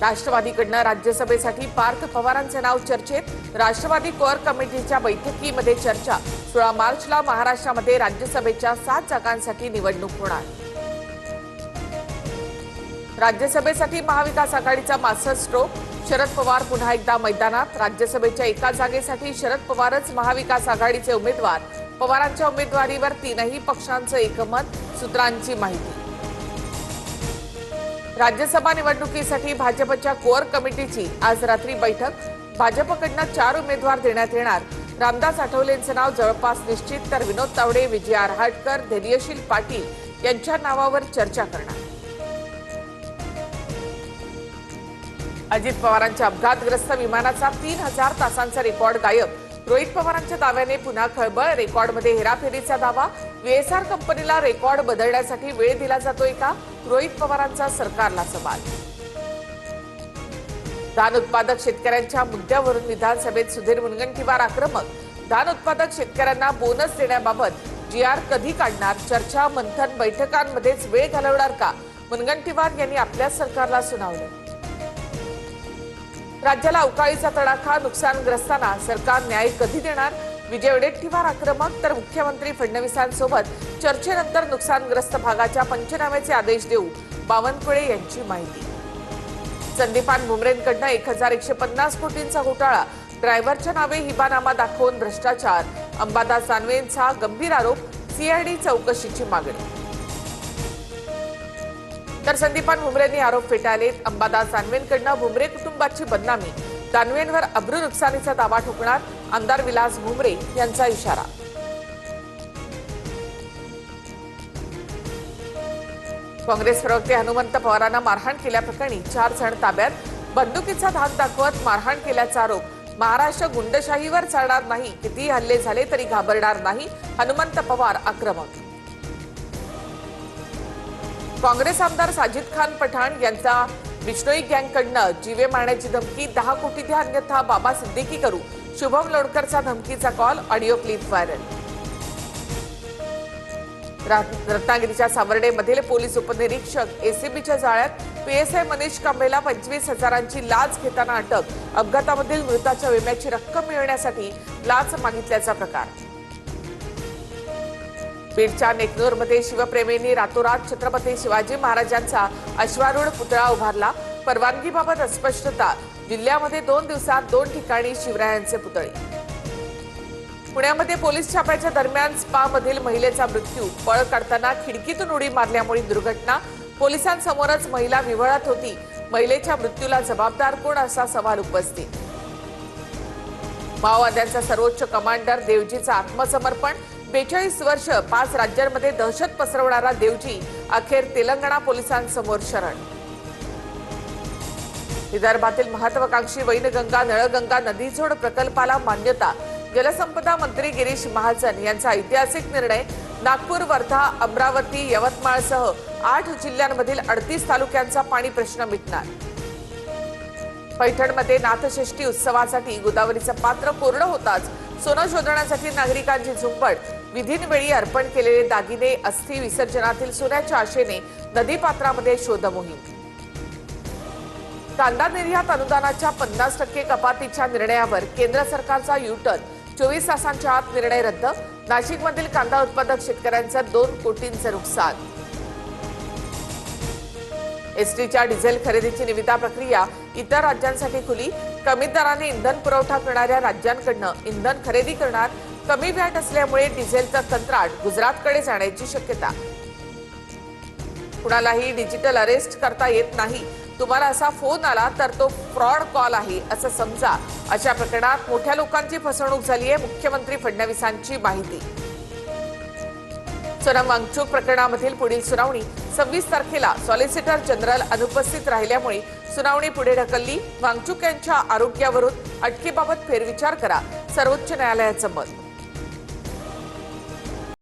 राष्ट्रवादीकडनं राज्यसभेसाठी पार्थ पवारांचे नाव चर्चेत। राष्ट्रवादी कोर कमिटीच्या बैठकीमध्ये चर्चा। 16 मार्चला महाराष्ट्रामध्ये राज्यसभेच्या 7 जागांसाठी निवडणूक होणार। राज्यसभेसाठी महाविकास आघाडीचा मास्टर स्ट्रोक। शरद पवार पुन्हा एकदा मैदानात। राज्यसभेच्या एका जागेसाठी शरद पवारच महाविकास आघाडीचे उमेदवार। पवारांच्या उमेदवारीवर तीनही पक्षांचं एकमत, सूत्रांची माहिती। राज्यसभा निवडणुकीसाठी भाजपच्या कोर कमिटीची आज रात्री बैठक। भाजपकडनं 4 उमेदवार देण्यात येणार। रामदास आठवलेंचं नाव जवळपास निश्चित, तर विनोद तावडे, विजय आरहाटकर, धैर्यशील पाटील यांच्या नावावर चर्चा करणार। अजित पवारांच्या अपघातग्रस्त विमानाचा 3000 तासांचा रेकॉर्ड गायब। रोहित पवारांच्या दाव्याने पुन्हा खळबळ। रेकॉर्डमध्ये हेराफेरीचा दावा। VSR कंपनीला रेकॉर्ड बदलण्यासाठी वेळ दिला जातोय का? रोहित पवारांचा सरकारला सवाल। धान उत्पादक शेतकऱ्यांच्या मुद्द्यावरून विधानसभेत सुधीर मुनगंटीवार आक्रमक। धान उत्पादक शेतकऱ्यांना बोनस देण्याबाबत GR कधी काढणार? चर्चा मंथन बैठकांमध्येच वेळ घालवणार का? मुनगंटीवार यांनी आपल्या सरकारला सुनावले। राज्याला अवकाळीचा तडाखा। नुकसानग्रस्तांना सरकार न्याय कधी देणार? विजय वडेट्टीवार आक्रमक, तर मुख्यमंत्री फडणवीसांसोबत चर्चेनंतर नुकसानग्रस्त भागाच्या पंचनाम्याचे आदेश देऊ, बावनकुळे यांची माहिती। संदीपान भुमरेंकडनं 1150 कोटींचा घोटाळा। ड्रायव्हरच्या नावे हिबानामा दाखवून भ्रष्टाचार। अंबादास दानवेंचा गंभीर आरोप। CID चौकशीची मागणी। तर संदीपान भुमरेंनी आरोप फेटाळलेत। अंबादास दानवेंकडनं भुमरे कुटुंबाची बदनामी। दानवेंवर अब्रू नुकसानीचा दावा ठोकणार। आमदार विलास भुमरे यांचा इशारा। काँग्रेस प्रवक्ते हनुमंत पवारांना मारहाण केल्याप्रकरणी 4 जण ताब्यात। बंदुकीचा धाक दाखवत मारहाण केल्याचा आरोप। महाराष्ट्र गुंडशाहीवर चालणार नाही, कितीही हल्ले झाले तरी घाबरणार नाही, हनुमंत पवार आक्रमक। काँग्रेस आमदार साजिद खान पठाण यांचा बिश्नोई गँगकडनं जीवे मारण्याची धमकी। 10 कोटी द्या अन्यथा बाबा सिद्दीकी करू। शुभम लोणकरचा धमकीचा कॉल। Audio clip viral. रत्नागिरीच्या सावर्डेमधील पोलीस उपनिरीक्षक ACBच्या जाळ्यात। PSI मनीष कांबळेला 25,000ची लाच घेताना अटक। अपघातामधील मृताच्या विम्याची रक्कम मिळवण्यासाठी लाच मागितल्याचा प्रकार। बीडच्या नेकनूरमध्ये शिवप्रेमींनी रातोरात छत्रपती शिवाजी महाराजांचा अश्वारूढ पुतळा उभारला। परवानगीबाबत अस्पष्टता। जिल्ह्यामध्ये 2 दिवसात 2 ठिकाणी शिवरायांचे पुतळे। पुण्यामध्ये पोलीस छाप्याच्या दरम्यान स्पामधील महिलेचा मृत्यू। पळ काढताना खिडकीतून उडी मारल्यामुळे दुर्घटना। पोलिसांसमोरच महिला विव्हळत होती। महिलेच्या मृत्यूला जबाबदार कोण, असा सवाल उपस्थित। माओवाद्यांचा सर्वोच्च कमांडर देवजीचा आत्मसमर्पण। 42 वर्ष 5 राज्यांमध्ये दहशत पसरवणारा देवजी अखेर तेलंगणा पोलिसांसमोर शरण। विदर्भातील महत्वाकांक्षी वैनगंगा नळगंगा नदीजोड प्रकल्पाला मान्यता। जलसंपदा मंत्री गिरीश महाजन यांचा ऐतिहासिक निर्णय। नागपूर, वर्धा, अमरावती, यवतमाळसह 8 जिल्ह्यांमधील 38 तालुक्यांचा पाणी प्रश्न मिटणार। पैठणमध्ये नाथषष्ठी उत्सवासाठी गोदावरीचं पात्र कोरडं होताच सोनं शोधण्यासाठी नागरिकांची झुंबड। विधींवेळी अर्पण केलेले दागिने, अस्थि विसर्जनातील सोन्याच्या आशेने नदीपात्रामध्ये शोध मोहीम। कांदा निर्यात अनुदानाच्या 50% कपातीच्या निर्णयावर केंद्र सरकारचा U-टर्न। 24 तासांच्या आत निर्णय रद्द। नाशिकमधील कांदा उत्पादक शेतकऱ्यांचं 2 कोटींचं नुकसान। एसटीच्या डिझेल खरेदीची निविदा प्रक्रिया इतर राज्यांसाठी खुली। कमी दराने इंधन पुरवठा करणाऱ्या राज्यांकडनं इंधन खरेदी करणार। कमी व्हॅट असल्यामुळे डिझेलचं कंत्राट गुजरातकडे जाण्याची शक्यता। कुणालाही डिजिटल अरेस्ट करता येत नाही। तुम्हाला असा फोन आला तर तो फ्रॉड कॉल आहे असं समजा। अशा प्रकरणात मोठ्या लोकांची फसवणूक झाली आहे, मुख्यमंत्री फडणवीसांची माहिती। सोनम वांगचूक प्रकरणामधील पुढील सुनावणी 26 तारखेला। सॉलिसिटर जनरल अनुपस्थित राहिल्यामुळे सुनावणी पुढे ढकलली। वांगचूक यांच्या आरोग्यावरून अटकेबाबत फेरविचार करा, सर्वोच्च न्यायालयाचं मत।